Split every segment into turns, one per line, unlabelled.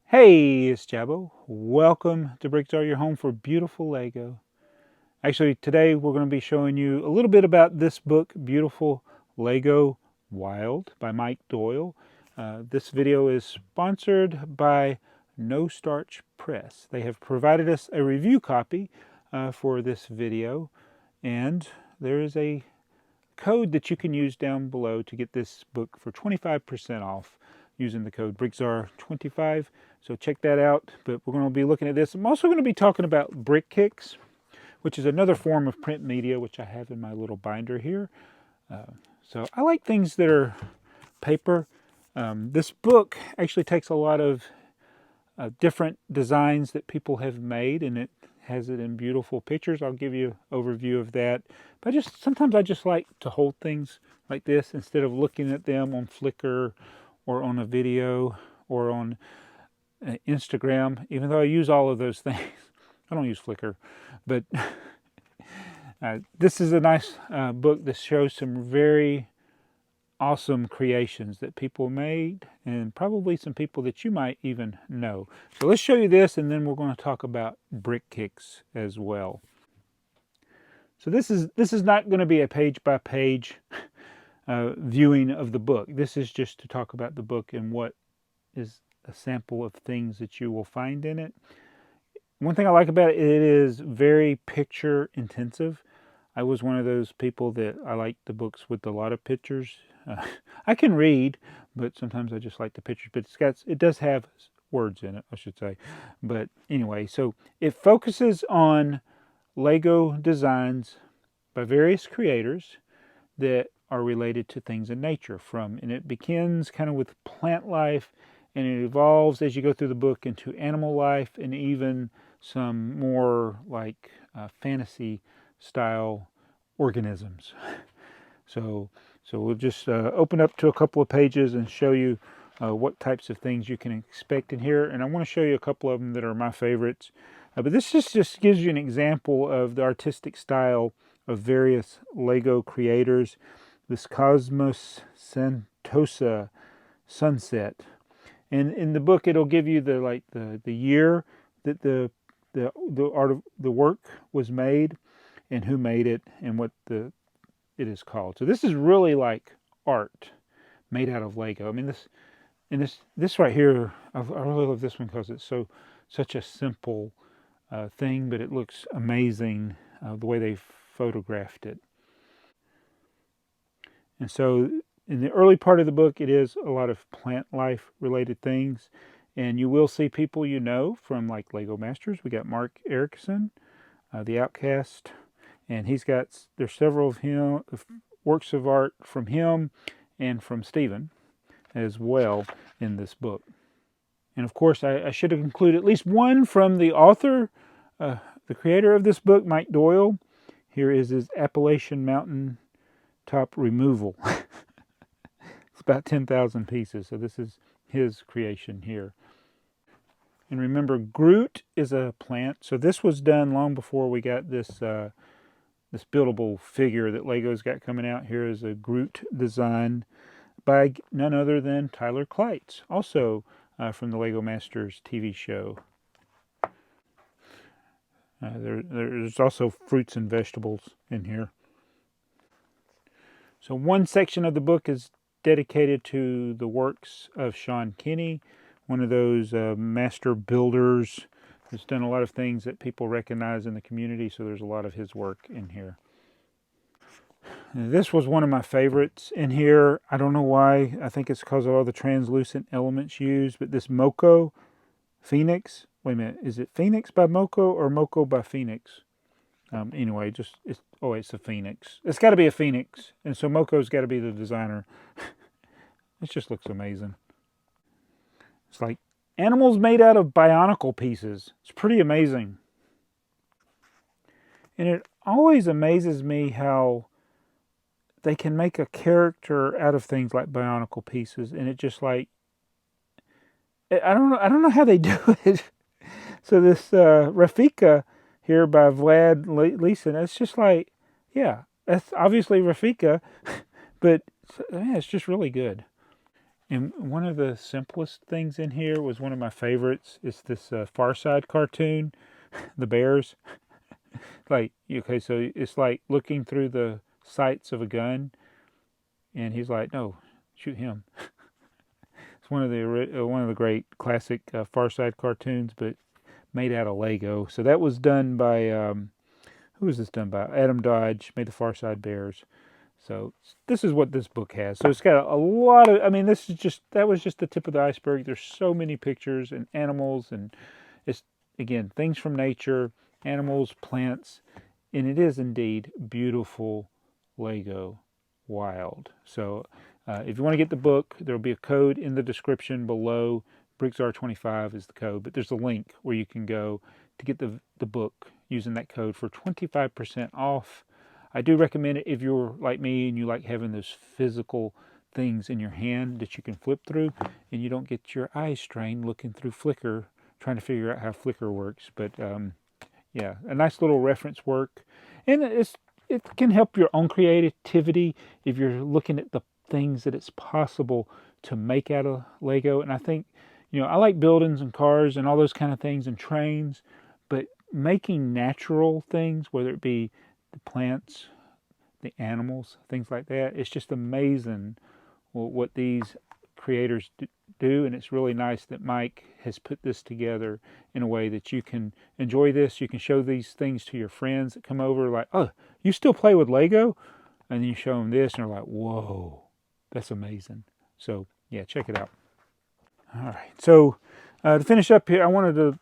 Hey, it's Jabbo. Welcome to BrickTsar, your home for beautiful Lego. Actually, today we're going to be showing you a little bit about this book, Beautiful Lego Wild by Mike Doyle. This video is sponsored by No Starch Press. They have provided us a review copy for this video, and there is a code that you can use down below to get this book for 25% off using the code BrickTsar25. So check that out. But we're going to be looking at this. I'm also going to be talking about BrickKicks, which is another form of print media, which I have in my little binder here. So I like things that are paper. This book actually takes a lot of different designs that people have made, and it has it in beautiful pictures. I'll give you an overview of that. But sometimes I just like to hold things like this instead of looking at them on Flickr or on a video or on Instagram, even though I use all of those things. I don't use Flickr, but this is a nice book that shows some very awesome creations that people made, and probably some people that you might even know. So let's show you this, and then we're going to talk about BrickKicks as well. So this is not going to be a page-by-page viewing of the book. This is just to talk about the book and what is a sample of things that you will find in it. One thing I like about it, it is very picture intensive. I was one of those people that I like the books with a lot of pictures. I can read, but sometimes I just like the pictures. But it does have words in it, I should say. But anyway, so it focuses on Lego designs by various creators that are related to things in nature. And it begins kind of with plant life, and it evolves as you go through the book into animal life, and even some more like fantasy style organisms. So we'll just open up to a couple of pages and show you what types of things you can expect in here. And I want to show you a couple of them that are my favorites. But this just gives you an example of the artistic style of various Lego creators. This Cosmos Santosa sunset. And in the book, it'll give you the year that the work was made, and who made it, and what it is called. So this is really like art made out of Lego. I mean, this right here, I really love this one because it's such a simple thing, but it looks amazing the way they photographed it. And so in the early part of the book, it is a lot of plant life related things. And you will see people you know from like Lego Masters. We got Mark Erickson, the Outcast, and there's several of him works of art from him and from Stephen as well in this book. And of course, I should have included at least one from the author, the creator of this book, Mike Doyle. Here is his Appalachian Mountain top removal. It's about 10,000 pieces, so this is his creation here. And remember, Groot is a plant, so this was done long before we got this this buildable figure that Lego's got coming out. Here is a Groot design by none other than Tyler Kleitz, also from the Lego Masters TV show. There's also fruits and vegetables in here. So one section of the book is dedicated to the works of Sean Kinney, one of those master builders who's done a lot of things that people recognize in the community, so there's a lot of his work in here. And this was one of my favorites in here. I don't know why. I think it's because of all the translucent elements used, but this Moko Phoenix. Wait a minute, is it Phoenix by Moko or Moko by Phoenix? Anyway, it's a phoenix. It's got to be a phoenix, and so Moko's got to be the designer. It just looks amazing. It's like animals made out of bionicle pieces. It's pretty amazing. And it always amazes me how they can make a character out of things like bionicle pieces, and it just like, I don't know how they do it. So this Rafika here by Vlad Leeson, it's just like, yeah, that's obviously Rafika, but yeah, it's just really good. And one of the simplest things in here was one of my favorites. It's this Far Side cartoon, the bears. Like, okay, so it's like looking through the sights of a gun, and he's like, "No, shoot him." It's one of the great classic Far Side cartoons, but made out of Lego. So that was done by who was this done by? Adam Dodge made the Far Side Bears. So this is what this book has. So it's got a lot of. I mean, that was just the tip of the iceberg. There's so many pictures and animals, and it's again things from nature, animals, plants, and it is indeed beautiful Lego wild. So if you want to get the book, there will be a code in the description below. BrickTsar25 is the code, but there's a link where you can go to get the book using that code for 25% off. I do recommend it if you're like me and you like having those physical things in your hand that you can flip through, and you don't get your eyes strained looking through Flickr, trying to figure out how Flickr works. But yeah, a nice little reference work, and it can help your own creativity if you're looking at the things that it's possible to make out of Lego. And I think, I like buildings and cars and all those kind of things and trains, but making natural things, whether it be the plants, the animals, things like that, it's just amazing what these creators do. And it's really nice that Mike has put this together in a way that you can enjoy this. You can show these things to your friends that come over, like, "Oh, you still play with Lego?" And then you show them this, and they're like, "Whoa, that's amazing." So yeah, check it out. All right, so to finish up here, I wanted to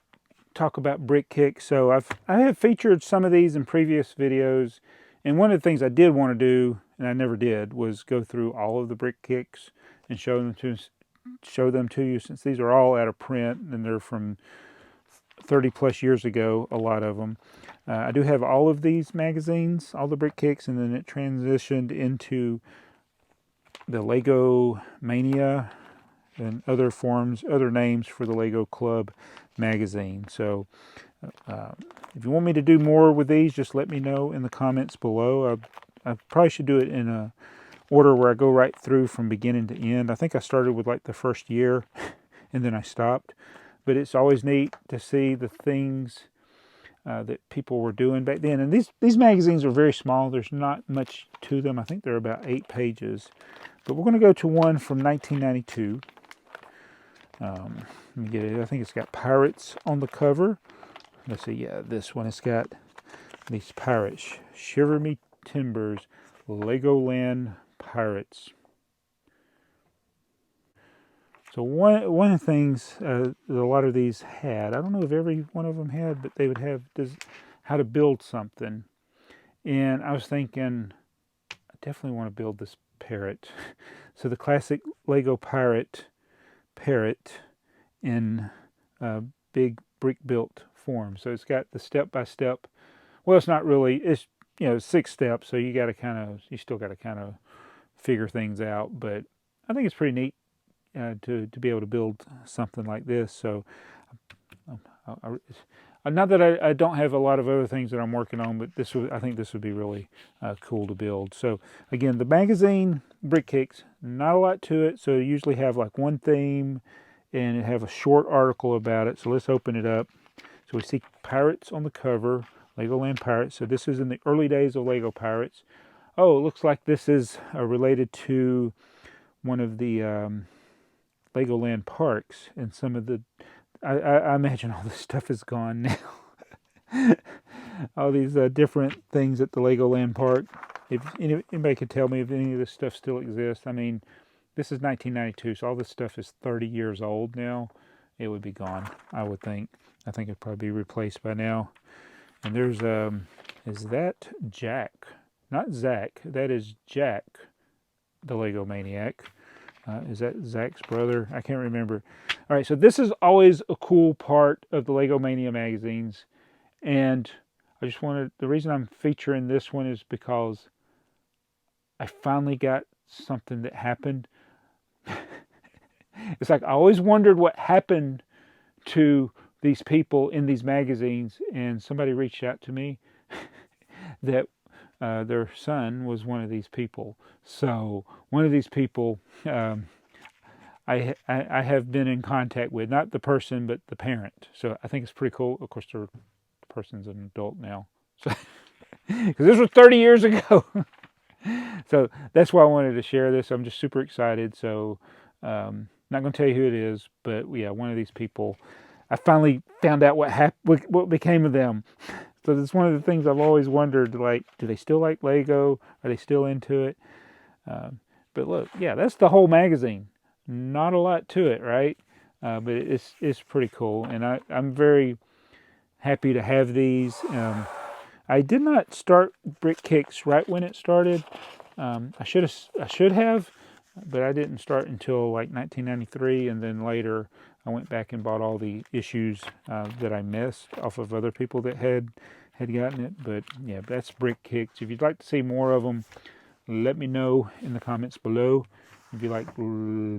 talk about brick kicks. So I have featured some of these in previous videos, and one of the things I did want to do, and I never did, was go through all of the brick kicks and show them to you, since these are all out of print and they're from 30 plus years ago, a lot of them. I do have all of these magazines, all the brick kicks, and then it transitioned into the Lego Mania and other names for the Lego Club magazine. So if you want me to do more with these, just let me know in the comments below. I probably should do it in a order where I go right through from beginning to end. I think I started with like the first year and then I stopped. But it's always neat to see the things that people were doing back then. And these magazines are very small. There's not much to them. I think they're about 8 pages. But we're going to go to one from 1992. Let me get it. I think it's got pirates on the cover. Let's see. Yeah, this one. It's got these pirates. Shiver Me Timbers, Legoland Pirates. So one of the things that a lot of these had, I don't know if every one of them had, but they would have how to build something. And I was thinking, I definitely want to build this parrot. So the classic Lego parrot in big brick built form. So it's got the step-by-step. Well, it's not really. It's 6 steps. So you still got to kind of figure things out. But I think it's pretty neat to be able to build something like this. So not that I don't have a lot of other things that I'm working on, but I think this would be really cool to build. So again, the magazine Brick Kicks, not a lot to it. So you usually have like one theme and it have a short article about it. So let's open it up. So we see pirates on the cover, Legoland Pirates. So this is in the early days of Lego Pirates. Oh, it looks like this is related to one of the Legoland parks, and some of the, I imagine all this stuff is gone now. All these different things at the Legoland park. If anybody could tell me if any of this stuff still exists. I mean, this is 1992, so all this stuff is 30 years old now. It would be gone, I would think. I think it'd probably be replaced by now. And there's, is that Jack? Not Zach, that is Jack, the Lego Maniac. Is that Zach's brother? I can't remember. All right, so this is always a cool part of the Lego Mania magazines. And I just the reason I'm featuring this one is because I finally got something that happened. It's like I always wondered what happened to these people in these magazines, and somebody reached out to me that their son was one of these people. So one of these people, I have been in contact with, not the person, but the parent. So I think it's pretty cool. Of course, the person's an adult now. So, because this was 30 years ago. So that's why I wanted to share this. I'm just super excited. So not going to tell you who it is, but yeah, one of these people. I finally found out what became of them. So it's one of the things I've always wondered, like, do they still like Lego? Are they still into it? But look, yeah, that's the whole magazine. Not a lot to it, right? But it's pretty cool, and I'm very happy to have these. I did not start BrickKicks right when it started. I should have, but I didn't start until like 1993, and then later I went back and bought all the issues that I missed off of other people that had gotten it. But yeah, that's BrickKicks. If you'd like to see more of them, let me know in the comments below. If you like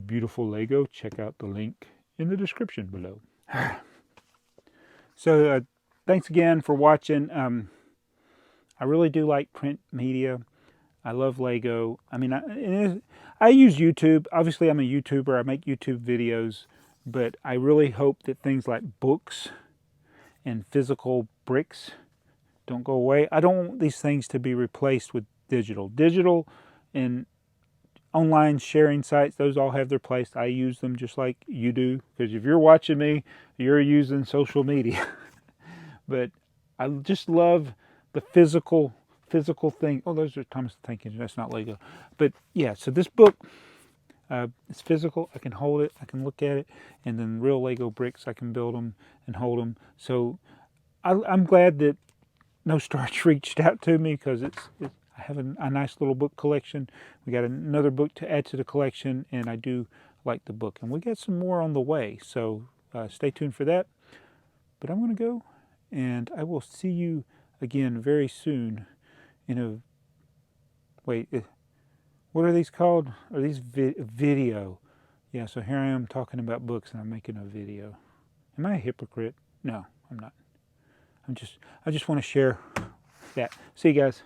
beautiful Lego, check out the link in the description below. So thanks again for watching. I really do like print media. I love Lego. I mean, I use YouTube. Obviously, I'm a YouTuber. I make YouTube videos. But I really hope that things like books and physical bricks don't go away. I don't want these things to be replaced with digital. Digital and online sharing sites, those all have their place. I use them just like you do. Because if you're watching me, you're using social media. But I just love the physical thing. Oh, those are Thomas the Tank Engine. That's not Lego. But yeah, so this book, it's physical. I can hold it. I can look at it. And then real Lego bricks, I can build them and hold them. So I'm glad that No Starch reached out to me, because I have a nice little book collection. We got another book to add to the collection, and I do like the book. And we got some more on the way. So stay tuned for that. But I'm going to go, and I will see you again very soon in a, wait, what are these called? Are these video? Yeah, so here I am talking about books and I'm making a video. Am I a hypocrite? No, I'm not. I just want to share that. See you guys.